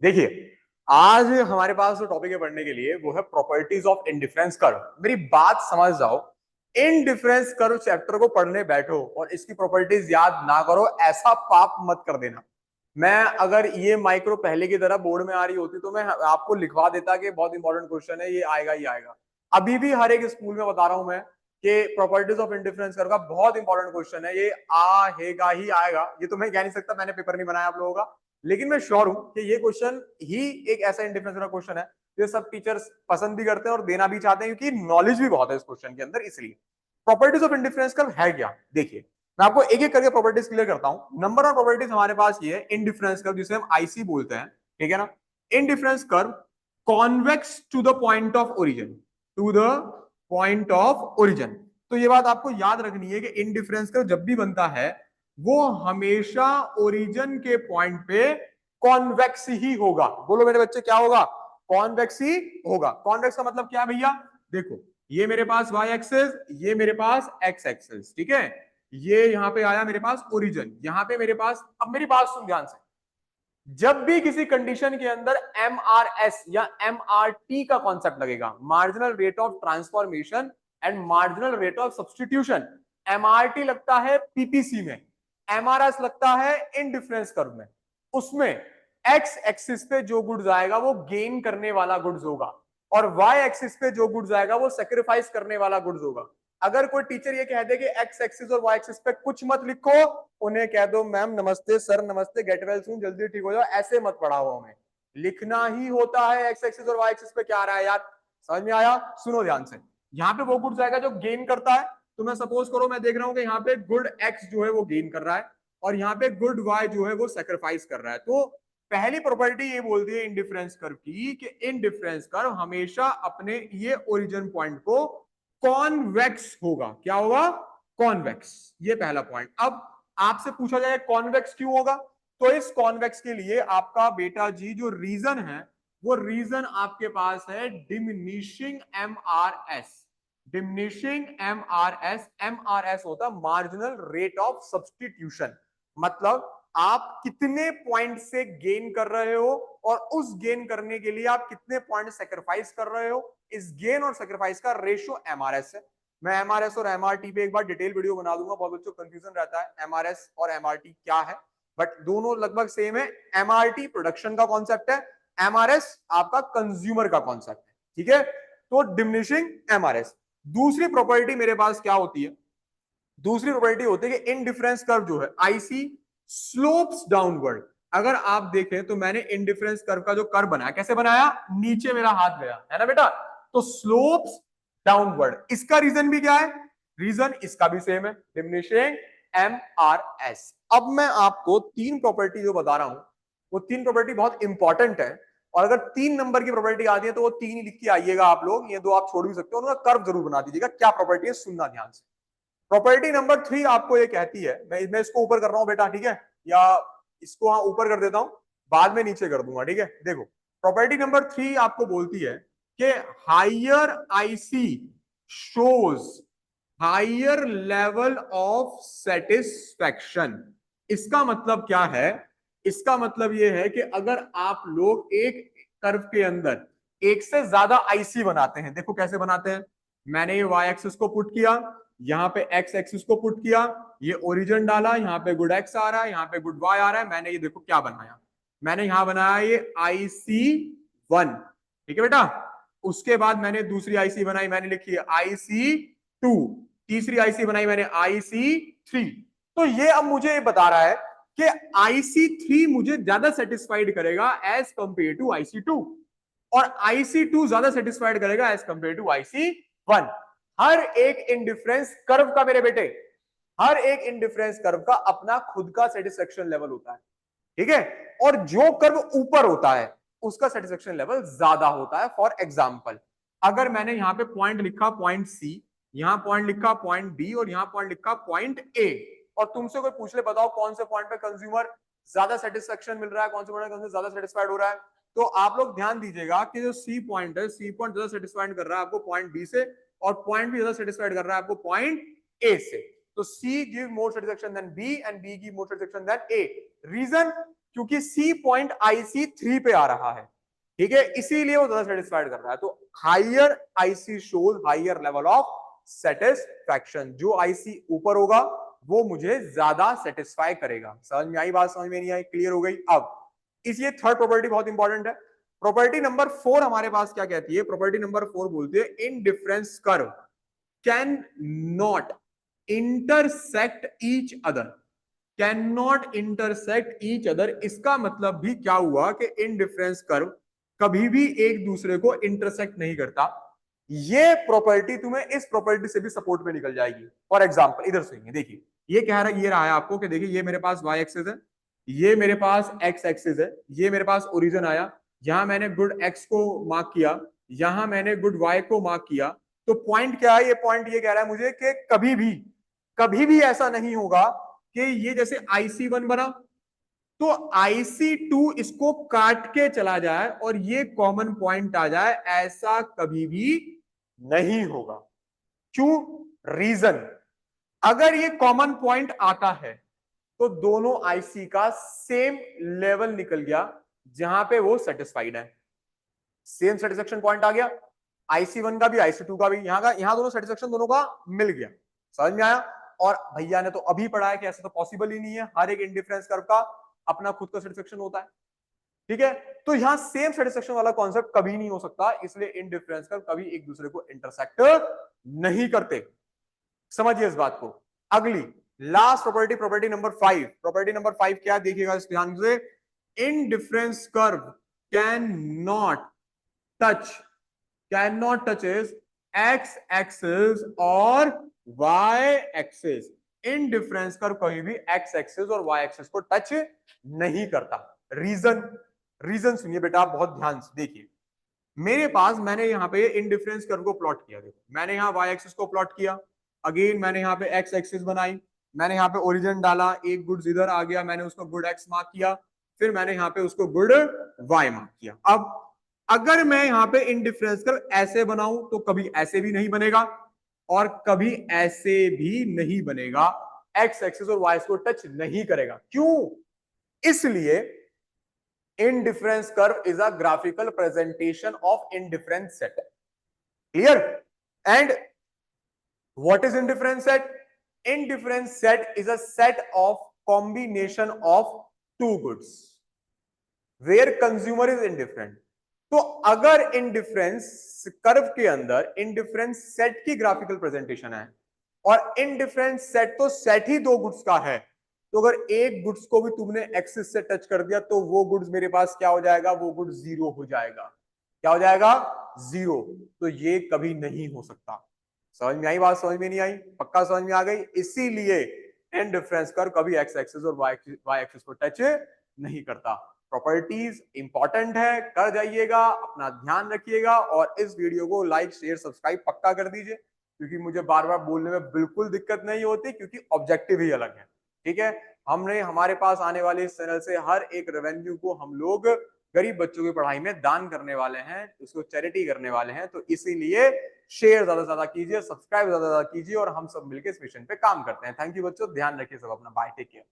देखिए, आज हमारे पास जो टॉपिक है पढ़ने के लिए वो है प्रॉपर्टीज ऑफ इंडिफरेंस कर्व। मेरी बात समझ जाओ, इंडिफरेंस कर्व चैप्टर को पढ़ने बैठो और इसकी प्रॉपर्टीज याद ना करो, ऐसा पाप मत कर देना। मैं अगर ये माइक्रो पहले की तरह बोर्ड में आ रही होती तो मैं आपको लिखवा देता कि बहुत इंपॉर्टेंट क्वेश्चन है, ये आएगा ही आएगा। अभी भी हर एक स्कूल में बता रहा हूं मैं कि प्रॉपर्टीज ऑफ इंडिफरेंस कर्व का बहुत इंपॉर्टेंट क्वेश्चन है, ये आएगा ही आएगा। ये तो मैं कह नहीं सकता, मैंने पेपर नहीं बनाया आप लोगों का, लेकिन मैं श्योर हूं कि ये क्वेश्चन ही एक ऐसा इंडिफरेंस का क्वेश्चन है जो सब टीचर्स पसंद भी करते हैं और देना भी चाहते हैं, क्योंकि नॉलेज भी बहुत है इस क्वेश्चन के अंदर। इसलिए प्रॉपर्टीज ऑफ इंडिफरेंस कर्व है क्या, देखिए मैं आपको एक एक करके प्रॉपर्टीज क्लियर करता हूं। नंबर वन प्रॉपर्टीज हमारे पास ये है इंडिफरेंस कर्व, जिसे हम आईसी बोलते हैं, ठीक है ना। Indifference curve convex to the point of origin, to the point of origin. तो ये बात आपको याद रखनी है कि इंडिफरेंस कर्व जब भी बनता है वो हमेशा ओरिजिन के पॉइंट पे कॉन्वेक्स ही होगा। बोलो मेरे बच्चे, क्या होगा? कॉन्वेक्स ही होगा। कॉन्वेक्स का मतलब क्या है भैया? देखो, ये मेरे पास वाई एक्सिस, ये मेरे पास एक्स एक्सिस, ठीक है। ये यहां पे आया मेरे पास ओरिजिन, यहां पे मेरे पास, अब मेरी बात सुन ध्यान से, जब भी किसी कंडीशन के अंदर एमआरएस या एमआरटी का कॉन्सेप्ट लगेगा, marginal rate of transformation and marginal rate of substitution, MRT लगता है पीपीसी में, एमआरएस लगता है इंडिफरेंस कर्व में। उसमें एक्स एक्सिस पे जो गुड्स आएगा वो गेन करने वाला गुड्स होगा, और वाई एक्सिस पे जो गुड्स आएगा वो सेक्रीफाइस करने वाला गुड्स होगा। अगर कोई टीचर ये कह दे कि एक्स एक्सिस और वाई एक्सिस पे कुछ मत लिखो, उन्हें कह दो मैम नमस्ते, सर नमस्ते, गेट वेल सून, जल्दी ठीक हो जाओ, ऐसे मत पढ़ाओ। हमें लिखना ही होता है एक्स एक्सिस और वाई एक्सिस पे क्या आ रहा है यार। समझ में आया? सुनो ध्यान से, यहाँ पे वो गुड्स आएगा जो गेन करता है। तो मैं सपोज करो, मैं देख रहा हूँ कि यहाँ पे गुड एक्स जो है वो गेन कर रहा है और यहाँ पे गुड वाई जो है वो सेक्रीफाइस कर रहा है। तो पहली प्रॉपर्टी ये बोलती है इंडिफरेंस कर्व की कि इंडिफरेंस कर्व हमेशा अपने ये ओरिजिन पॉइंट को कॉन्वेक्स होगा। क्या होगा? कॉन्वेक्स। ये पहला पॉइंट। अब आपसे पूछा जाए कॉन्वेक्स क्यों होगा, तो इस कॉन्वेक्स के लिए आपका बेटा जी जो रीजन है वो रीजन आपके पास है diminishing MRS. Diminishing MRS, MRS होता मार्जिनल रेट ऑफ सब्सटीट्यूशन। मतलब आप कितने पॉइंट से गेन कर रहे हो और उस गेन करने के लिए आप कितने पॉइंट सेक्रीफाइस कर रहे हो, इस गेन और सेक्रीफाइस का रेशियो एमआरएस है। मैं एमआरएस और एमआरटी पे एक बार डिटेल वीडियो बना दूंगा, बहुत बच्चों को कंफ्यूजन रहता है एमआरएस और एमआरटी क्या है, बट दोनों लगभग सेम है। एमआरटी प्रोडक्शन का कॉन्सेप्ट है, एमआरएस आपका कंज्यूमर का कॉन्सेप्ट है, ठीक है। तो डिमिनिशिंग एमआरएस। दूसरी प्रॉपर्टी मेरे पास क्या होती है? दूसरी प्रॉपर्टी होती है कि इनडिफरेंस कर्व जो है आईसी स्लोप्स डाउनवर्ड। अगर आप देखें तो मैंने इनडिफरेंस कर्व का जो कर्व बनाया, कैसे बनाया? नीचे मेरा हाथ गया है ना बेटा, तो स्लोप्स डाउनवर्ड। इसका रीजन भी क्या है? रीजन इसका भी सेम है, डिमिनिशिंग एमआरएस। अब मैं आपको तीन प्रॉपर्टी जो बता रहा हूं वो तीन प्रॉपर्टी बहुत इंपॉर्टेंट है, और अगर 3 नंबर की प्रॉपर्टी आती है तो वो 3 ही लिख के आइएगा आप लोग, ये 2 आप छोड़ भी सकते हो, उनका कर्व जरूर बना दीजिएगा। क्या प्रॉपर्टी है सुनना ध्यान से। प्रॉपर्टी नंबर 3 आपको ये कहती है, मैं इसको ऊपर कर रहा हूं बेटा, ठीक है, या इसको ऊपर कर देता हूं, बाद में नीचे कर दूंगा, ठीक है। देखो, प्रॉपर्टी नंबर 3 आपको बोलती है कि higher IC shows higher level of satisfaction. इसका मतलब क्या है? इसका मतलब यह है कि अगर आप लोग एक कर्व के अंदर एक से ज्यादा आईसी बनाते हैं, देखो कैसे बनाते हैं। मैंने ये वाई एक्सिस को पुट किया, यहाँ पे एक्स एक्सिस को पुट किया, ये ओरिजिन डाला, यहाँ पे गुड एक्स आ रहा है, यहाँ पे गुड वाई आ रहा है। मैंने ये देखो क्या बनाया, मैंने यहां बनाया ये IC1, ठीक है बेटा। उसके बाद मैंने दूसरी आईसी बनाई, मैंने लिखी है IC2। तीसरी आईसी बनाई मैंने IC3। तो ये अब मुझे ये बता रहा है कि IC3 मुझे ज्यादा सेटिस्फाइड करेगा एज कंपेयर टू IC2, और IC2 ज्यादा सेटिस्फाइड करेगा एज कंपेयर टू IC1। हर एक इंडिफरेंस कर्व का मेरे बेटे, हर एक इंडिफरेंस कर्व का अपना खुद का सेटिस्फेक्शन लेवल होता है, ठीक है। और जो कर्व ऊपर होता है उसका सेटिस्फेक्शन लेवल ज्यादा होता है। फॉर एग्जाम्पल, अगर मैंने यहां पे पॉइंट लिखा पॉइंट सी, यहां पॉइंट लिखा पॉइंट बी, और यहां पॉइंट लिखा पॉइंट ए, और तुमसे कोई पूछ ले बताओ कौन से पॉइंट पे कंज्यूमर ज्यादा सेटिस्फेक्शन मिल रहा है, कौन से पॉइंट पे ज्यादा सेटिस्फाइड हो रहा है, तो आप लोग ध्यान दीजिएगा कि जो सी पॉइंट है, सी पॉइंट ज्यादा सेटिस्फाइड कर रहा है आपको पॉइंट बी से, और पॉइंट भी ज्यादा सेटिस्फाइड कर रहा है आपको पॉइंट ए से। तो C give more satisfaction than B and B give more satisfaction than A. Reason? क्योंकि सी पॉइंट IC3 पे आ रहा है, ठीक है, इसीलिए वो ज्यादा सेटिस्फाइड कर रहा है। तो higher IC shows higher level of satisfaction. जो IC ऊपर होगा वो मुझे ज्यादा सेटिस्फाई करेगा। समझ में आई बात, समझ में नहीं आई, क्लियर हो गई। अब इसलिए थर्ड प्रॉपर्टी बहुत इंपॉर्टेंट है। प्रॉपर्टी नंबर 4 हमारे पास क्या कहती है? प्रॉपर्टी नंबर 4 बोलती है indifference curve can not intersect each other, can not intersect each other. इसका मतलब भी क्या हुआ कि इनडिफरेंस कर्व कभी भी एक दूसरे को इंटरसेक्ट नहीं करता। ये प्रॉपर्टी तुम्हें इस प्रॉपर्टी से भी सपोर्ट में निकल जाएगी। फॉर एग्जांपल इधर सुनिए, देखिए ये कह रहा है, ये रहा है आपको कि देखिए ये मेरे पास y एक्सिस है, ये मेरे पास x एक्सिस है, ये मेरे पास ओरिजिन आया, यहां मैंने गुड x को मार्क किया, यहां मैंने गुड y को मार्क किया। तो पॉइंट क्या है? ये पॉइंट ये कह रहा है मुझे कि कभी भी ऐसा नहीं होगा कि ये जैसे IC1 बना तो IC2 इसको काट के चला जाए और ये कॉमन पॉइंट आ जाए, ऐसा कभी भी नहीं होगा। क्यों? रीजन, अगर ये कॉमन पॉइंट आता है तो दोनों IC का सेम लेवल निकल गया जहां पे वो सेटिस्फाइड है। सेम सेटिस्फेक्शन पॉइंट आ गया, IC1 का भी IC2 का भी, यहां दोनों सेटिस्फेक्शन दोनों का मिल गया। समझ में आया? और भैया ने तो अभी पढ़ा है कि ऐसा तो पॉसिबल ही नहीं है, हर एक इंडिफरेंस कर्व का अपना खुद का सेटिस्फेक्शन होता है, ठीक है। तो यहां सेम सेटिस्फेक्शन वाला कॉन्सेप्ट कभी नहीं हो सकता, इसलिए इनडिफरेंस कर्व कभी एक दूसरे को इंटरसेक्ट नहीं करते। समझिए इस बात को। अगली last property, property number 5। Property number 5 क्या देखिएगा इस ध्यान से, indifference curve can not touch is x axis और y एक्सिस। इनडिफरेंस कर्व कभी भी x एक्सिस और y एक्सिस को टच नहीं करता। रीजन सुनिए बेटा आप बहुत ध्यान से देखिए। मेरे पास, मैंने यहाँ पे इनडिफरेंस कर्व को प्लॉट किया, देखो मैंने यहाँ y एक्सिस को प्लॉट किया, अगेन मैंने यहाँ पे x एक्सिस बनाई, मैंने यहाँ पे ओरिजिन डाला, एक गुड्स इधर आ गया, मैंने उसको गुड x मार्क किया, फिर मैंने यहाँ पे उसको गुड y मार्क किया। अब अगर मैं यहाँ पे इनडिफरेंस कर्व ऐसे बनाऊं तो कभी ऐसे भी नहीं बनेगा और कभी ऐसे भी नहीं बनेगा, x एक्सिस और y को टच नहीं करेगा। क्यों? इसलिए indifference curve is a graphical presentation of indifference set. Clear? And what is indifference set? Indifference set is a set of combination of two goods where consumer is indifferent. तो अगर indifference curve के अंदर indifference set की graphical presentation है और indifference set तो set ही दो goods का है, तो अगर एक गुड्स को भी तुमने एक्सिस से टच कर दिया तो वो गुड्स मेरे पास क्या हो जाएगा? वो गुड्स जीरो हो जाएगा। क्या हो जाएगा? जीरो। तो ये कभी नहीं हो सकता। समझ में आई बात? समझ में नहीं आई? पक्का समझ में आ गई? इसीलिए इनडिफरेंस कर्व कभी एक्स एक्सिस और वाई एक्सिस को टच नहीं करता। प्रॉपर्टीज इंपॉर्टेंट है, कर जाइएगा, अपना ध्यान रखिएगा और इस वीडियो को लाइक शेयर सब्सक्राइब पक्का कर दीजिए, क्योंकि मुझे बार बार बोलने में बिल्कुल दिक्कत नहीं होती, क्योंकि ऑब्जेक्टिव ही अलग है। ठीक है, हमने हमारे पास आने वाले इस चैनल से हर एक रेवेन्यू को हम लोग गरीब बच्चों की पढ़ाई में दान करने वाले हैं, उसको चैरिटी करने वाले हैं। तो इसीलिए शेयर ज्यादा से ज्यादा कीजिए, सब्सक्राइब ज्यादा से ज्यादा कीजिए और हम सब मिलकर इस मिशन पे काम करते हैं। थैंक यू बच्चों, ध्यान रखिए सब अपना। Bye, take care.